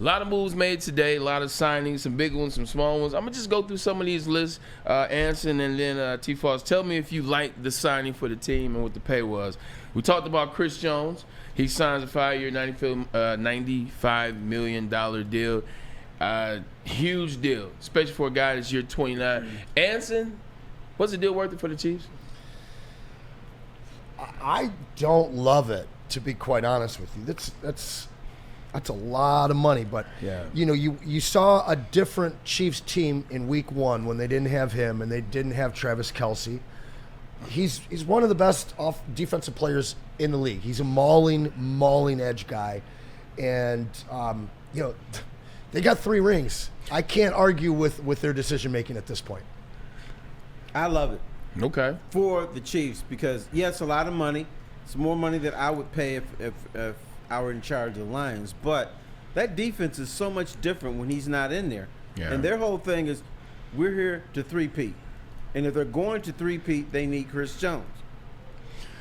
A lot of moves made today, a lot of signings, some big ones, some small ones. I'm going to just go through some of these lists, Anson, and then T-Foss. Tell me if you like the signing for the team and what the pay was. We talked about Chris Jones. He signs a 5-year, $95 million deal. Huge deal, especially for a guy that's year 29. Anson, what's the deal worth it for the Chiefs? I don't love it, to be quite honest with you. That's a lot of money, but you saw a different Chiefs team in Week 1 when they didn't have him and they didn't have Travis Kelce. He's one of the best defensive players in the league. He's a mauling edge guy, and they got 3 rings. I can't argue with their decision making at this point. I love it. Okay. For the Chiefs, because it's a lot of money. It's more money that I would pay if I were in charge of the Lions. But that defense is so much different when he's not in there. Yeah. And their whole thing is, we're here to three-peat. And if they're going to three-peat, they need Chris Jones.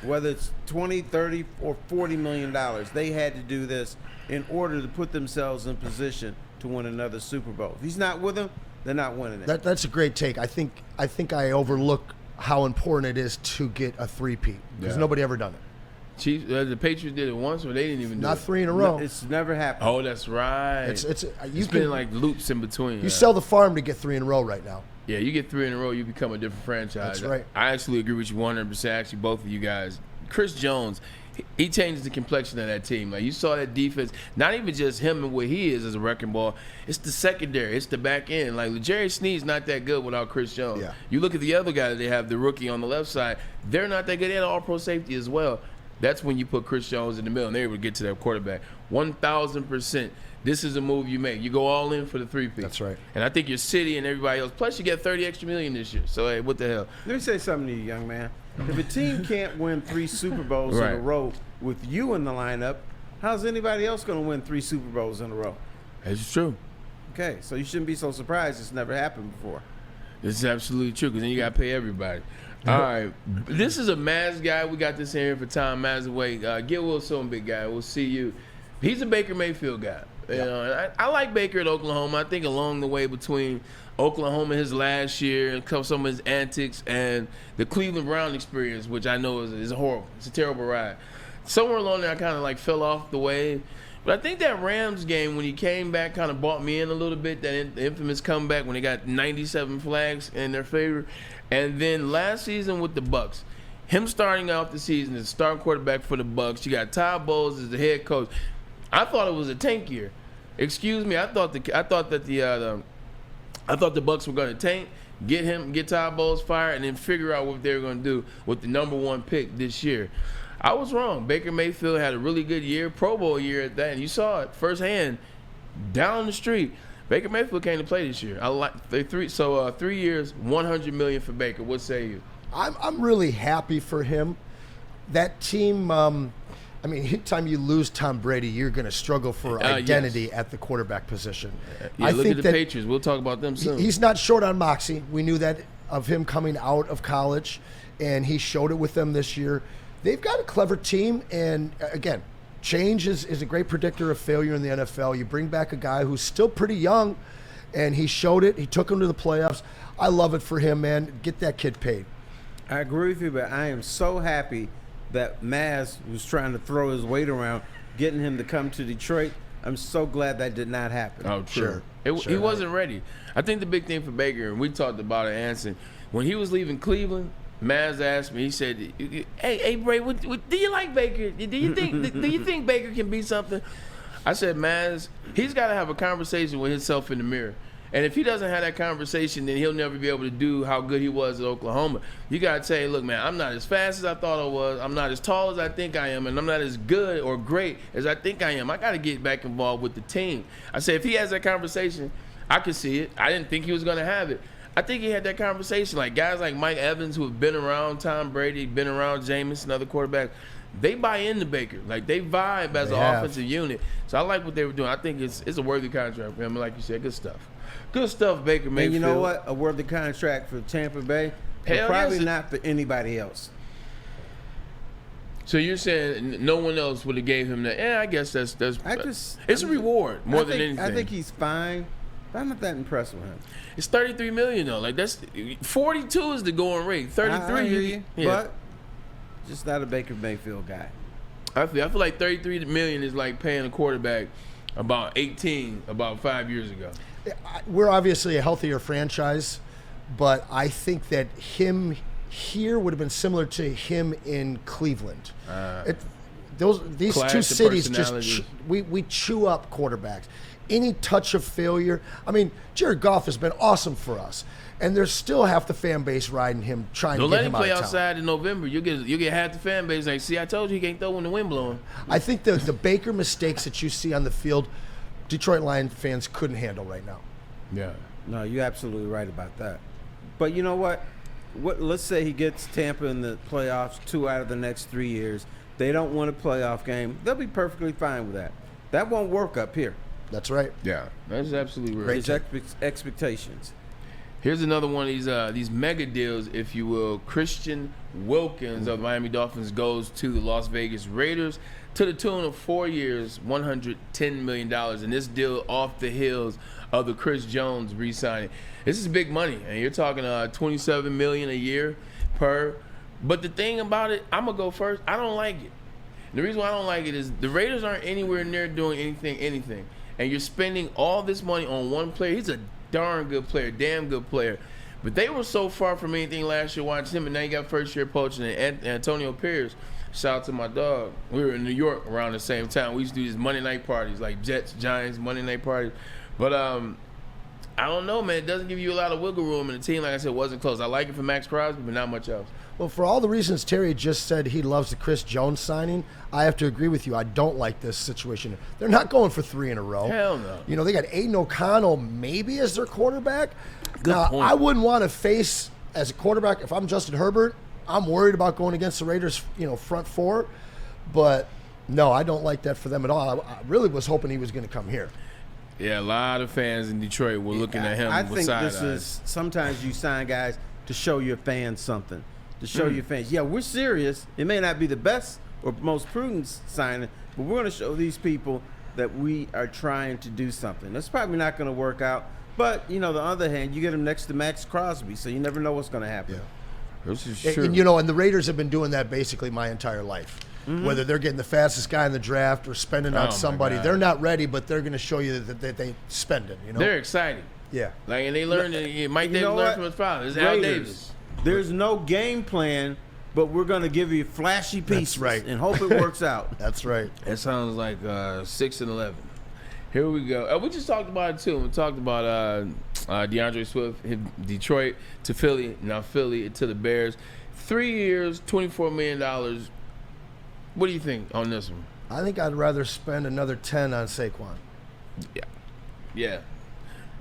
Whether it's 20, 30, or $40 million, they had to do this in order to put themselves in position to win another Super Bowl. If he's not with them, they're not winning it. That's a great take. I think I overlook how important it is to get a three-peat because nobody ever done it. Chiefs, the Patriots did it once, but they didn't even do it. Not 3 in a row. It's never happened. Oh, that's right. It's been like loops in between. You sell the farm to get 3 in a row right now. Yeah, you get 3 in a row, you become a different franchise. That's right. I actually agree with you 100%. Actually, both of you guys. Chris Jones, he changes the complexion of that team. Like, you saw that defense, not even just him and what he is as a wrecking ball. It's the secondary. It's the back end. Like, Jerry Sneed's not that good without Chris Jones. Yeah. You look at the other guy that they have, the rookie on the left side, they're not that good. They had all-pro safety as well. That's when you put Chris Jones in the middle, and they're able to get to that quarterback. 1,000%. This is a move you make. You go all in for the three-peat. That's right. And I think your city and everybody else. Plus, you get $30 extra million this year. So, hey, what the hell? Let me say something to you, young man. If a team can't win 3 Super Bowls in a row with you in the lineup, how's anybody else going to win 3 Super Bowls in a row? That's true. Okay, so you shouldn't be so surprised it's never happened before. This is absolutely true because then you got to pay everybody. All right. This is a Maz guy. We got this in here for Tom Mazaway. Get well soon, big guy. We'll see you. He's a Baker Mayfield guy. You know, I like Baker at Oklahoma. I think along the way between Oklahoma his last year and some of his antics and the Cleveland Brown experience, which I know is horrible. It's a terrible ride. Somewhere along there I kind of like fell off the wave. But I think that Rams game when he came back kind of brought me in a little bit, that infamous comeback when they got 97 flags in their favor. And then last season with the Bucs, him starting out the season as starting quarterback for the Bucs, you got Todd Bowles as the head coach. I thought it was a tank year. Excuse me, I thought the Bucs were going to tank, get Todd Bowles fired, and then figure out what they were going to do with the number 1 pick this year. I was wrong. Baker Mayfield had a really good year, Pro Bowl year at that, and you saw it firsthand down the street. Baker Mayfield came to play this year. I like 3 years, $100 million for Baker. What say you? I'm really happy for him. That team. Anytime you lose Tom Brady, you're going to struggle for identity at the quarterback position. Look at the Patriots. We'll talk about them soon. He's not short on moxie. We knew that of him coming out of college, and he showed it with them this year. They've got a clever team, and again, change is a great predictor of failure in the NFL. You bring back a guy who's still pretty young, and he showed it. He took him to the playoffs. I love it for him, man. Get that kid paid. I agree with you, but I am so happy that Maz was trying to throw his weight around, getting him to come to Detroit. I'm so glad that did not happen. Oh, true. He wasn't ready. I think the big thing for Baker, and we talked about it, Anson, when he was leaving Cleveland, Maz asked me, he said, hey Bray, what, do you like Baker? Do you think Baker can be something? I said, Maz, he's got to have a conversation with himself in the mirror. And if he doesn't have that conversation, then he'll never be able to do how good he was at Oklahoma. You got to say, look, man, I'm not as fast as I thought I was. I'm not as tall as I think I am. And I'm not as good or great as I think I am. I got to get back involved with the team. I said, if he has that conversation, I could see it. I didn't think he was going to have it. I think he had that conversation. Like guys like Mike Evans, who have been around Tom Brady, been around Jameis and other quarterbacks, they buy into Baker. Like they vibe as an offensive unit. So I like what they were doing. I think it's a worthy contract for him. Like you said, good stuff. Good stuff, Baker Mayfield. And you know what? A worthy contract for Tampa Bay, but probably not for anybody else. So you're saying no one else would have gave him that? Yeah, I guess that's it's a reward more than anything. I think he's fine, but I'm not that impressed with him. It's $33 million though. Like that's 42 is the going rate. 33, I hear you, yeah. but just not a Baker Mayfield guy. I feel like $33 million is like paying a quarterback about 18 about 5 years ago. We're obviously a healthier franchise, but I think that him here would have been similar to him in Cleveland. These Clash two of cities just personalities. we chew up quarterbacks. Any touch of failure. I mean, Jared Goff has been awesome for us, and there's still half the fan base riding him, trying Don't to let get him him play out of town. outside in November. You get half the fan base like, see, I told you he can't throw when the wind blowing. I think the Baker mistakes that you see on the field, Detroit Lions fans couldn't handle right now. Yeah. No, you're absolutely right about that. But you know what? Let's say he gets Tampa in the playoffs 2 out of the next 3 years. They don't win a playoff game. They'll be perfectly fine with that. That won't work up here. That's right. Yeah, that's absolutely right. Raise expectations. Here's another one of these mega deals, if you will. Christian Wilkins of the Miami Dolphins goes to the Las Vegas Raiders to the tune of 4 years, $110 million. And this deal off the heels of the Chris Jones re-signing. This is big money, and you're talking $27 million a year per. But the thing about it, I'm gonna go first. I don't like it. The reason why I don't like it is the Raiders aren't anywhere near doing anything. And you're spending all this money on one player. He's a darn good player, damn good player. But they were so far from anything last year watching him, and now you got first-year coaching and Antonio Pierce. Shout out to my dog. We were in New York around the same time. We used to do these Monday night parties, like Jets, Giants, Monday night parties. But I don't know, man. It doesn't give you a lot of wiggle room, and the team, like I said, wasn't close. I like it for Max Crosby, but not much else. Well, for all the reasons Terry just said he loves the Chris Jones signing, I have to agree with you. I don't like this situation. They're not going for 3 in a row. Hell no. You know, they got Aiden O'Connell maybe as their quarterback. Good now, point. I wouldn't want to face, as a quarterback, if I'm Justin Herbert, I'm worried about going against the Raiders, front four. But, no, I don't like that for them at all. I really was hoping he was going to come here. Yeah, a lot of fans in Detroit were looking at him I with think side this eyes. is sometimes you sign guys to show your fans something. To show your fans, yeah, we're serious. It may not be the best or most prudent signing, but we're going to show these people that we are trying to do something. That's probably not going to work out. But, the other hand, you get him next to Max Crosby, so you never know what's going to happen. Yeah. This is true. And the Raiders have been doing that basically my entire life. Mm-hmm. Whether they're getting the fastest guy in the draft or spending on somebody, they're not ready, but they're going to show you that they spend it. They're excited. Yeah. And they learned Mike Davis learned from his father. It's Al Davis. There's no game plan, but we're going to give you flashy pieces and hope it works out. That's right. That sounds like 6-11. Here we go. We just talked about it, too. We talked about DeAndre Swift, Detroit to Philly, now Philly to the Bears. 3 years, $24 million. What do you think on this one? I think I'd rather spend another 10 on Saquon. Yeah.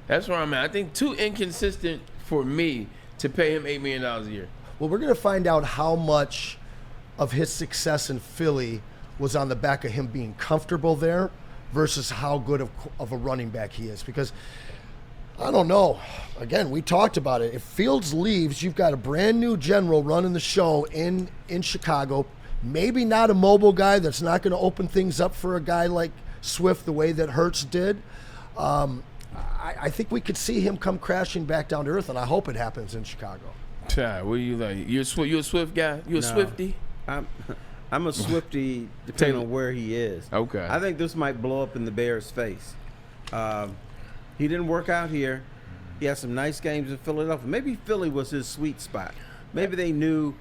That's where I'm at. I think too inconsistent for me to pay him $8 million a year. Well, we're going to find out how much of his success in Philly was on the back of him being comfortable there versus how good of a running back he is. Because, I don't know. Again, we talked about it. If Fields leaves, you've got a brand new general running the show in Chicago. Maybe not a mobile guy that's not going to open things up for a guy like Swift the way that Hurts did. I think we could see him come crashing back down to earth, and I hope it happens in Chicago. What are you like? You a Swift guy? You a Swiftie? I'm a Swiftie depending on where he is. Okay. I think this might blow up in the Bears' face. He didn't work out here. He had some nice games in Philadelphia. Maybe Philly was his sweet spot. Maybe they knew,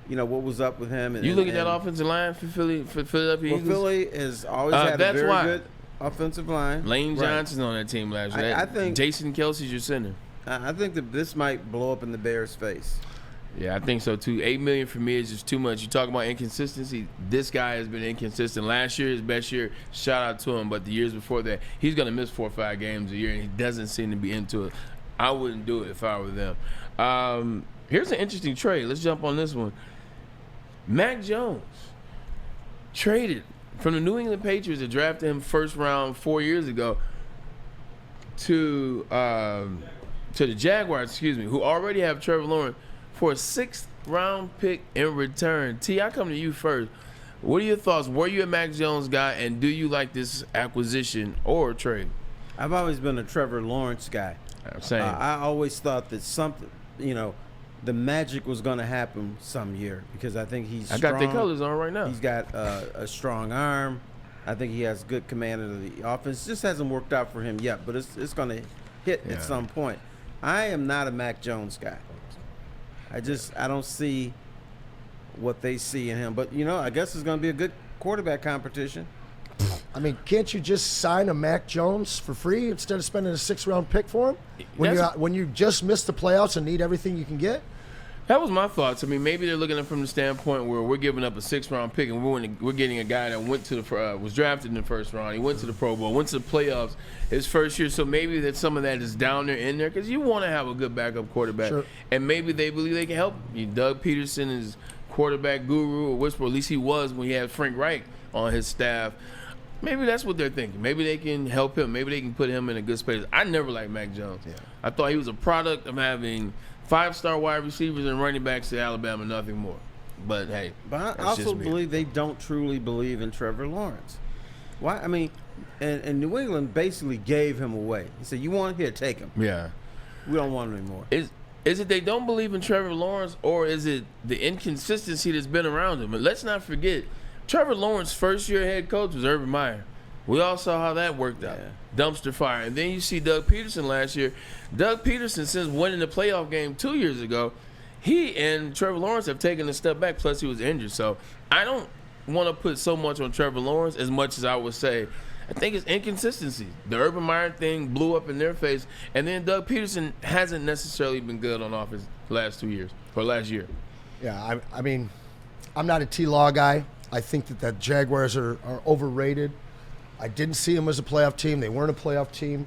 what was up with him. You look at that offensive line for Philadelphia Eagles? Philly has always had a very good offensive line. Lane Johnson's on that team last year. I think Jason Kelsey's your center. I think that this might blow up in the Bears' face. Yeah, I think so too. $8 million for me is just too much. You talk about inconsistency. This guy has been inconsistent. Last year, his best year. Shout out to him. But the years before that, he's gonna miss 4 or 5 games a year, and he doesn't seem to be into it. I wouldn't do it if I were them. Here's an interesting trade. Let's jump on this one. Mac Jones traded from the New England Patriots that drafted him first round 4 years ago to the Jaguars, who already have Trevor Lawrence for a 6th round pick in return. T, I come to you first. What are your thoughts? Were you a Mac Jones guy, and do you like this acquisition or trade? I've always been a Trevor Lawrence guy. Same. I always thought that something, the magic was going to happen some year because I think he's strong. I got the colors on right now. He's got a strong arm. I think he has good command of the offense. Just hasn't worked out for him yet, but it's going to hit at some point. I am not a Mac Jones guy. I don't see what they see in him. But, I guess it's going to be a good quarterback competition. I mean, can't you just sign a Mac Jones for free instead of spending a 6th-round pick for him when you just missed the playoffs and need everything you can get? That was my thoughts. I mean, maybe they're looking at it from the standpoint where we're giving up a 6th-round pick and we're getting a guy that went to the was drafted in the 1st round. He went to the Pro Bowl, went to the playoffs his first year. So maybe that some of that is down there in there because you want to have a good backup quarterback, sure. And maybe they believe they can help you. Doug Peterson is quarterback guru or whisperer. At least he was when he had Frank Reich on his staff. Maybe that's what they're thinking. Maybe they can help him. Maybe they can put him in a good space. I never liked Mac Jones. Yeah. I thought he was a product of having 5-star wide receivers and running backs at Alabama, nothing more. But, hey, but I also believe they don't truly believe in Trevor Lawrence. Why? I mean, and New England basically gave him away. He said, you want here, take him. Yeah. We don't want him anymore. Is it they don't believe in Trevor Lawrence, or is it the inconsistency that's been around him? And let's not forget, Trevor Lawrence's first-year head coach was Urban Meyer. We all saw how that worked out. Dumpster fire. And then you see Doug Peterson last year. Doug Peterson, since winning the playoff game 2 years ago, he and Trevor Lawrence have taken a step back, plus he was injured. So I don't want to put so much on Trevor Lawrence as much as I would say. I think it's inconsistency. The Urban Meyer thing blew up in their face. And then Doug Peterson hasn't necessarily been good on offense last 2 years, or last year. Yeah, I mean, I'm not a T-Law guy. I think that Jaguars are overrated. I didn't see them as a playoff team. They weren't a playoff team.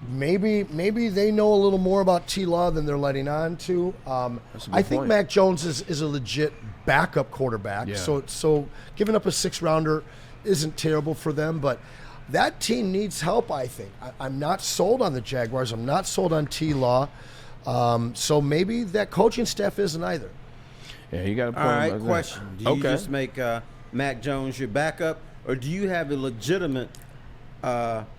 Maybe they know a little more about T-Law than they're letting on to. I think Mac Jones is a legit backup quarterback. Yeah. So giving up a 6th-rounder isn't terrible for them. But that team needs help, I think. I'm not sold on the Jaguars. I'm not sold on T-Law. So maybe that coaching staff isn't either. Yeah, you got a point. All right, question. Do you just make Mac Jones your backup, or do you have a legitimate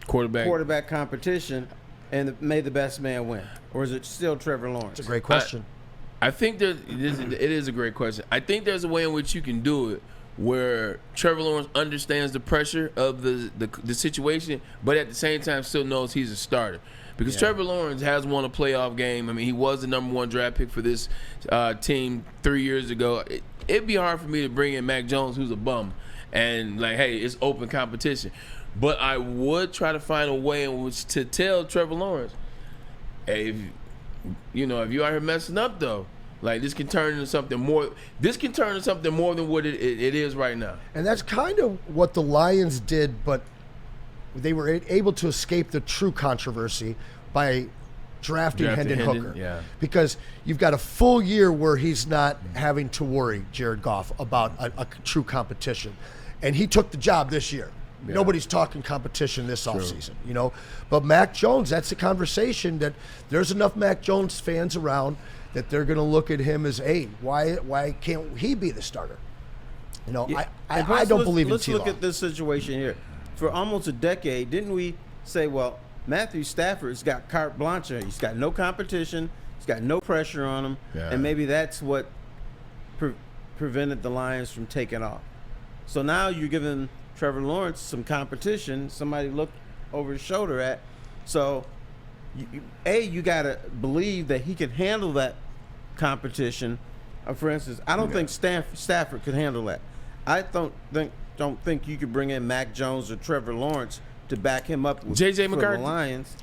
quarterback competition and may the best man win? Or is it still Trevor Lawrence? It's a great question. I think it is a great question. I think there's a way in which you can do it where Trevor Lawrence understands the pressure of the situation, but at the same time still knows he's a starter. Because Trevor Lawrence has won a playoff game. I mean, he was the #1 draft pick for this team 3 years ago. It'd be hard for me to bring in Mac Jones, who's a bum, and like, hey, it's open competition. But I would try to find a way in which to tell Trevor Lawrence, hey, if you out here messing up though, like this can turn into something more. This can turn into something more than what it is right now. And that's kind of what the Lions did, but they were able to escape the true controversy by drafting Hendon Hooker. Yeah. Because you've got a full year where he's not having to worry, Jared Goff, about a true competition. And he took the job this year. Yeah. Nobody's talking competition this offseason, But Mac Jones, that's a conversation that there's enough Mac Jones fans around that they're going to look at him as, hey, why can't he be the starter? I don't believe in T-Law. Let's look at this situation here. For almost a decade, didn't we say, well, Matthew Stafford's got carte blanche. He's got no competition. He's got no pressure on him. Yeah. And maybe that's what prevented the Lions from taking off. So now you're giving Trevor Lawrence some competition, somebody look over his shoulder at. So, you got to believe that he can handle that competition. For instance, I don't think Stafford could handle that. I don't think you could bring in Mac Jones or Trevor Lawrence to back him up with J.J. McCarthy. The Lions.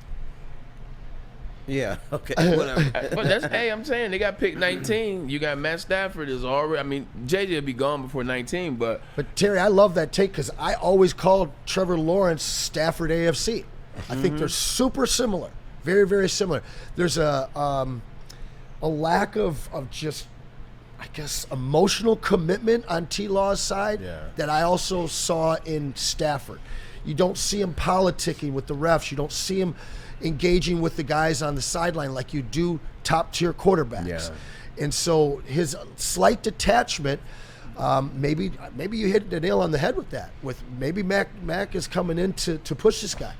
Yeah, okay, whatever. I'm saying they got pick 19. You got Matt Stafford is already. I mean, J.J. will be gone before 19, but Terry, I love that take because I always called Trevor Lawrence Stafford AFC. I think they're super similar, very, very similar. There's a lack of just, I guess, emotional commitment on T-Law's side that I also saw in Stafford. You don't see him politicking with the refs. You don't see him engaging with the guys on the sideline like you do top-tier quarterbacks. Yeah. And so his slight detachment maybe you hit the nail on the head with that. With maybe Mac is coming in to push this guy.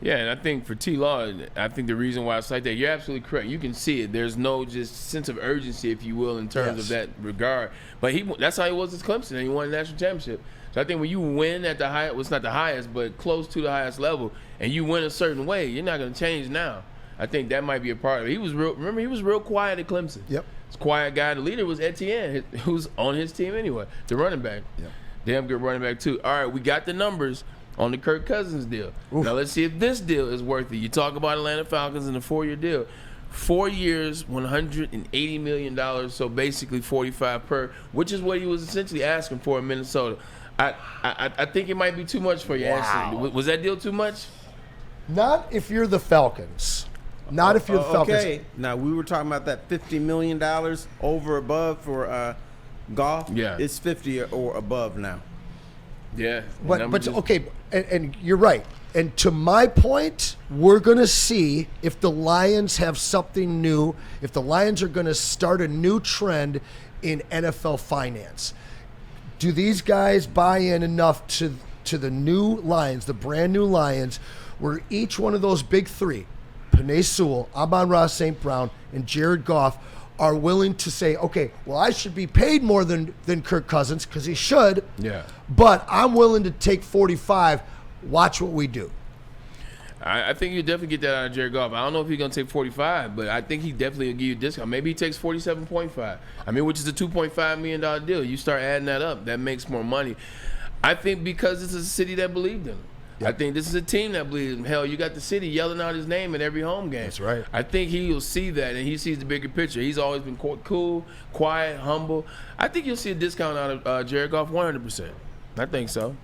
Yeah, and I think for T-Law, I think the reason why it's like that, you're absolutely correct. You can see it. There's no just sense of urgency, if you will, in terms of that regard. But that's how he was at Clemson, and he won a national championship. So I think when you win at the highest, well, it's not the highest, but close to the highest level, and you win a certain way, you're not going to change now. I think that might be a part of it. He was real quiet at Clemson. Yep. He's a quiet guy. The leader was Etienne, who's on his team anyway, the running back. Yep. Damn good running back, too. All right, we got the numbers on the Kirk Cousins deal. Oof. Now let's see if this deal is worth it. You talk about Atlanta Falcons and the 4-year deal. 4 years, $180 million, so basically 45 per, which is what he was essentially asking for in Minnesota. I think it might be too much for you, actually. Was that deal too much? Not if you're the Falcons. Not if you're the Falcons. Okay, now we were talking about that $50 million over above for Goff. Yeah. It's 50 or above now. Yeah. But okay, and you're right. And to my point, we're going to see if the Lions have something new, if the Lions are going to start a new trend in NFL finance. Do these guys buy in enough to the new Lions, the brand new Lions, where each one of those big three, Penei Sewell, Amon-Ra St. Brown, and Jared Goff, are willing to say, okay, well, I should be paid more than Kirk Cousins, because he should, but I'm willing to take 45. Watch what we do. I think you definitely get that out of Jared Goff. I don't know if he's going to take 45, but I think he definitely will give you a discount. Maybe he takes 47.5. I mean, which is a $2.5 million deal. You start adding that up, that makes more money. I think because this is a city that believed in him. Yep. I think this is a team that believes in him. Hell, you got the city yelling out his name at every home game. That's right. I think he'll see that, and he sees the bigger picture. He's always been cool, quiet, humble. I think you'll see a discount out of Jared Goff 100%. I think so.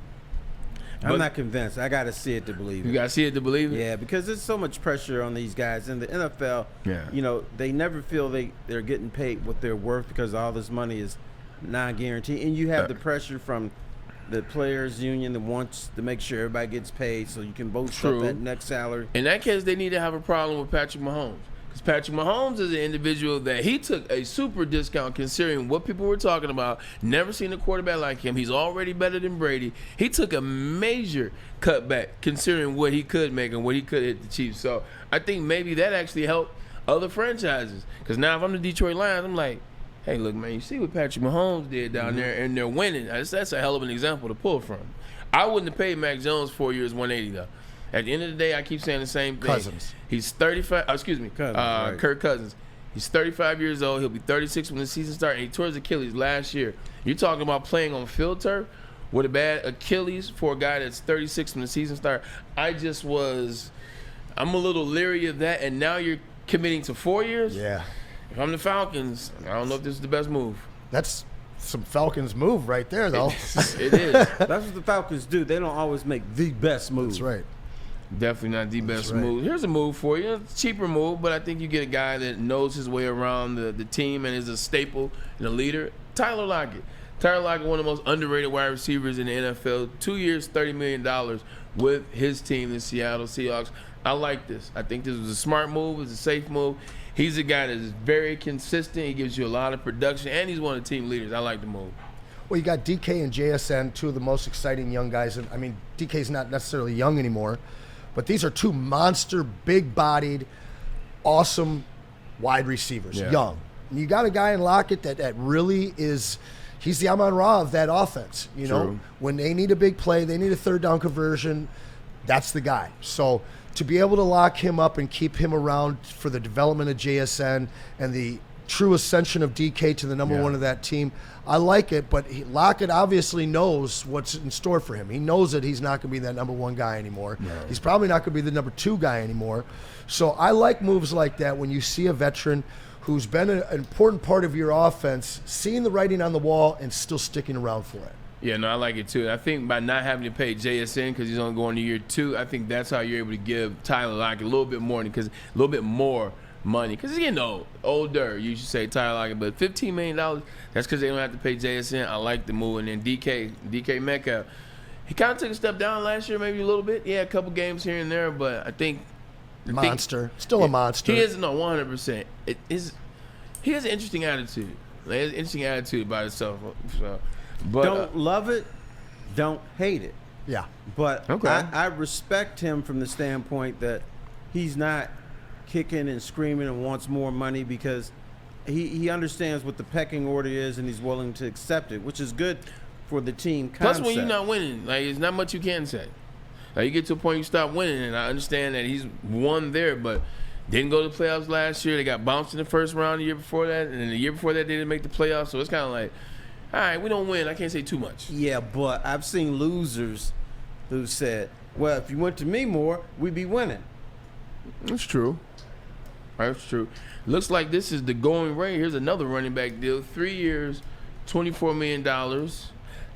I'm not convinced. I got to see it to believe it. You got to see it to believe it? Yeah, because there's so much pressure on these guys. In the NFL, you know, they never feel they're getting paid what they're worth because all this money is non-guaranteed. And you have the pressure from the players' union that wants to make sure everybody gets paid so you can boost up that next salary. In that case, they need to have a problem with Patrick Mahomes. Because Patrick Mahomes is an individual that he took a super discount considering what people were talking about. Never seen a quarterback like him. He's already better than Brady. He took a major cutback considering what he could make and what he could hit the Chiefs. So I think maybe that actually helped other franchises. Because now if I'm the Detroit Lions, I'm like, hey, look, man, you see what Patrick Mahomes did down there, and they're winning. That's a hell of an example to pull from. I wouldn't have paid Mac Jones 4 years, 180 though. At the end of the day, I keep saying the same thing. Cousins. He's 35. Kirk Cousins. He's 35 years old. He'll be 36 when the season starts. And he tore his Achilles last year. You're talking about playing on field turf with a bad Achilles for a guy that's 36 when the season starts. I'm a little leery of that. And now you're committing to 4 years? Yeah. If I'm the Falcons, I don't know if this is the best move. That's some Falcons move right there, though. It is. That's what the Falcons do. They don't always make the best move. That's right. Definitely not the best move. Here's a move for you. It's a cheaper move, but I think you get a guy that knows his way around the team and is a staple and a leader. Tyler Lockett. Tyler Lockett, one of the most underrated wide receivers in the NFL. 2 years, $30 million with his team, the Seattle Seahawks. I like this. I think this was a smart move. It's a safe move. He's a guy that is very consistent. He gives you a lot of production, and he's one of the team leaders. I like the move. Well, you got DK and JSN, two of the most exciting young guys. I mean, DK's not necessarily young anymore, but these are two monster, big-bodied, awesome wide receivers, young. And you got a guy in Lockett that really is – he's the Amon-Ra of that offense. You know, when they need a big play, they need a third down conversion, that's the guy. So to be able to lock him up and keep him around for the development of JSN and the true ascension of DK to the number one of that team, I like it, but Lockett obviously knows what's in store for him. He knows that he's not going to be that number one guy anymore. No. He's probably not going to be the number two guy anymore. So I like moves like that when you see a veteran who's been an important part of your offense, seeing the writing on the wall and still sticking around for it. Yeah, no, I like it too. I think by not having to pay JSN because he's only going to year 2, I think that's how you're able to give Tyler Lockett a little bit more money because he's getting older. You should say Tyler Lockett, but $15 million. That's because they don't have to pay JSN. I like the move, and then DK Metcalf. He kind of took a step down last year, maybe a little bit. Yeah, a couple games here and there, but I think still a monster. He is 100%. He has an interesting attitude. He has an interesting attitude about himself. So But Don't love it, don't hate it. Yeah. But Okay. I respect him from the standpoint that he's not kicking and screaming and wants more money because he understands what the pecking order is and he's willing to accept it, which is good for the team concept. plus, when you're not winning, like there's not much you can say. Like you get to a point you stop winning, and I understand that he's won there, but didn't go to the playoffs last year. They got bounced in the first round the year before that, and then the year before that they didn't make the playoffs. So it's kind of like, all right, we don't win. I can't say too much. Yeah, but I've seen losers who said, well, if you went to me more, we'd be winning. That's true. That's true. Looks like this is the going rate. Here's another running back deal. 3 years, $24 million.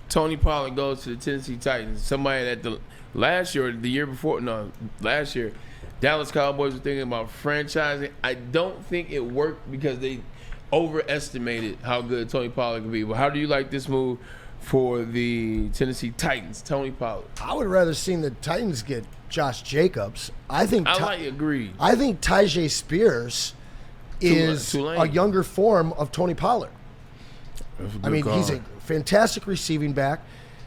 Tony Pollard goes to the Tennessee Titans. Somebody that last year, Dallas Cowboys were thinking about franchising. I don't think it worked because they overestimated how good Tony Pollard could be. But how do you like this move for the Tennessee Titans, Tony Pollard? I would rather seen the Titans get Josh Jacobs. Agreed. I think Tyjae Spears is Tulane. a younger form of Tony Pollard. That's a good I mean, call. he's a fantastic receiving back.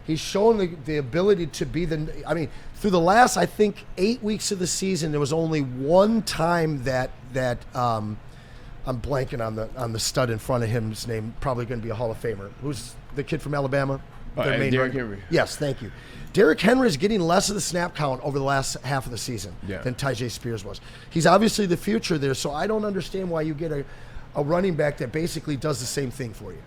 He's shown the ability to be through the last, I think, 8 weeks of the season, there was only one time that I'm blanking on the stud in front of him. His name probably going to be a Hall of Famer. Who's the kid from Alabama? Derrick Henry. Yes, thank you. Derrick Henry is getting less of the snap count over the last half of the season than Tyjae Spears was. He's obviously the future there, so I don't understand why you get a running back that basically does the same thing for you.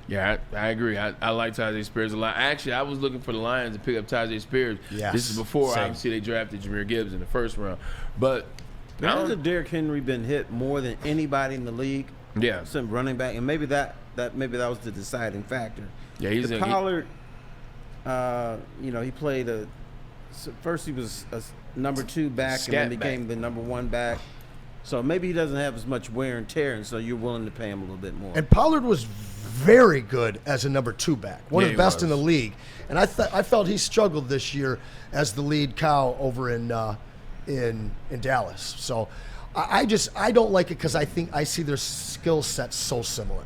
Yeah, I agree. I like Tyjae Spears a lot. Actually, I was looking for the Lions to pick up Tyjae Spears. Yes, this is before, same. obviously, they drafted Jahmyr Gibbs in the first round. But Hasn't Derrick Henry been hit more than anybody in the league? Yeah. Some running back, and maybe that was the deciding factor. Yeah, he's Pollard. He played first he was a number 2 back and then became the number 1 back. So maybe he doesn't have as much wear and tear, and so you're willing to pay him a little bit more. And Pollard was very good as a number 2 back, one of the best in the league. And I felt he struggled this year as the lead cow over in Dallas. So I don't like it because I see their skill sets so similar.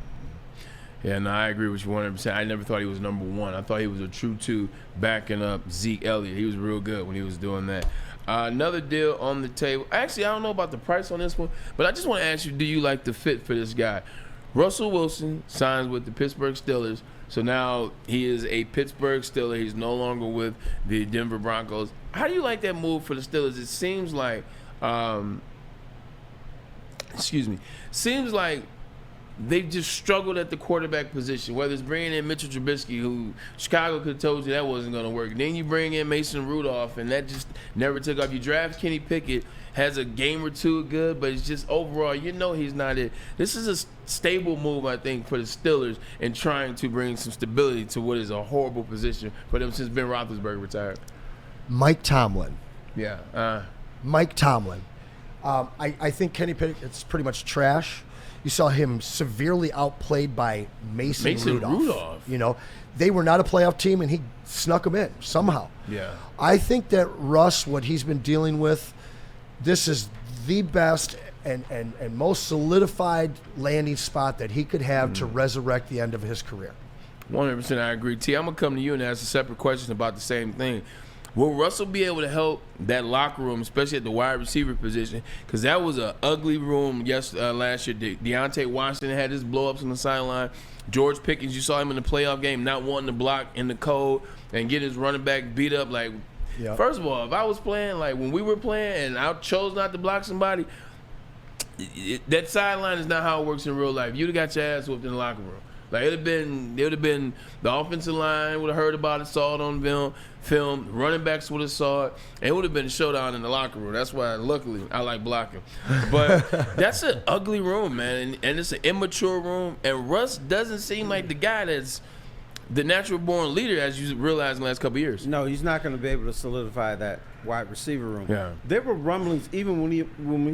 Yeah, no, I agree with you 100%. I never thought he was number 1. I thought he was a true 2 backing up Zeke Elliott. He was real good when he was doing that. Another deal on the table. Actually, I don't know about the price on this one, but I just want to ask you, do you like the fit for this guy? Russell Wilson signs with the Pittsburgh Steelers, so now he is a Pittsburgh Steeler. He's no longer with the Denver Broncos. How do you like that move for the Steelers? It seems like, they've just struggled at the quarterback position, whether it's bringing in Mitchell Trubisky, who Chicago could have told you that wasn't going to work. Then you bring in Mason Rudolph, and that just never took off. You draft Kenny Pickett, has a game or two good, but it's just overall, he's not it. This is a stable move, I think, for the Steelers in trying to bring some stability to what is a horrible position for them since Ben Roethlisberger retired. Mike Tomlin. Yeah. Mike Tomlin. I think Kenny Pickett's pretty much trash. You saw him severely outplayed by Mason Rudolph. They were not a playoff team, and he snuck them in somehow. Yeah. I think that Russ, what he's been dealing with, this is the best and most solidified landing spot that he could have to resurrect the end of his career. 100%, I agree. T, I'm going to come to you and ask a separate question about the same thing. Will Russell be able to help that locker room, especially at the wide receiver position? Because that was an ugly room last year. Deontay Washington had his blow-ups on the sideline. George Pickens, you saw him in the playoff game not wanting to block in the cold and get his running back beat up. First of all, if I was playing, when we were playing and I chose not to block somebody, that sideline is not how it works in real life. You'd have got your ass whooped in the locker room. It would have been the offensive line would have heard about it, saw it on film. Running backs would have saw it, and it would have been a showdown in the locker room. That's why, luckily, I like blocking. But that's an ugly room, man, and it's an immature room. And Russ doesn't seem like the guy that's the natural-born leader, as you realized in the last couple of years. No, he's not going to be able to solidify that wide receiver room. Yeah. There were rumblings even when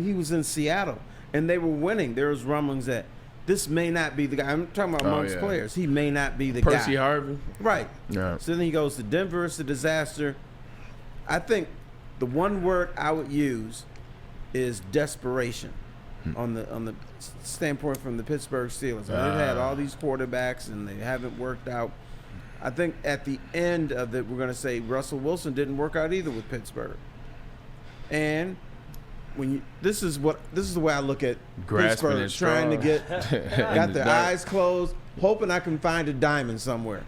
he was in Seattle, and they were winning. There was rumblings that this may not be the guy. I'm talking about amongst players. He may not be the guy. Percy Harvin. Right. Yeah. So then he goes to Denver. It's a disaster. I think the one word I would use is desperation on the standpoint from the Pittsburgh Steelers. They've had all these quarterbacks, and they haven't worked out. I think at the end of it, we're going to say Russell Wilson didn't work out either with Pittsburgh. And this is the way I look at Grasping Pittsburgh, at trying to get got their dark. eyes closed, hoping I can find a diamond somewhere.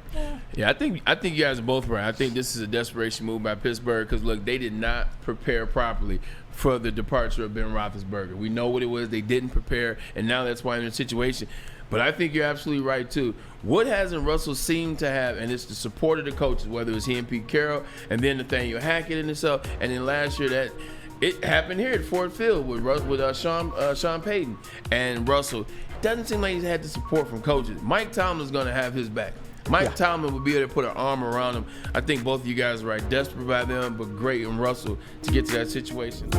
Yeah, I think you guys are both right. I think this is a desperation move by Pittsburgh because, look, they did not prepare properly for the departure of Ben Roethlisberger. We know what it was. They didn't prepare, and now that's why they're in a situation. But I think you're absolutely right, too. What hasn't Russell seemed to have, and it's the support of the coaches, whether it's he and Pete Carroll, and then Nathaniel Hackett and himself, and then last year that it happened here at Ford Field with Sean Payton and Russell. Doesn't seem like he's had the support from coaches. Mike Tomlin's going to have his back. Mike Tomlin will be able to put an arm around him. I think both of you guys are right. Desperate by them, but great in Russell to get to that situation.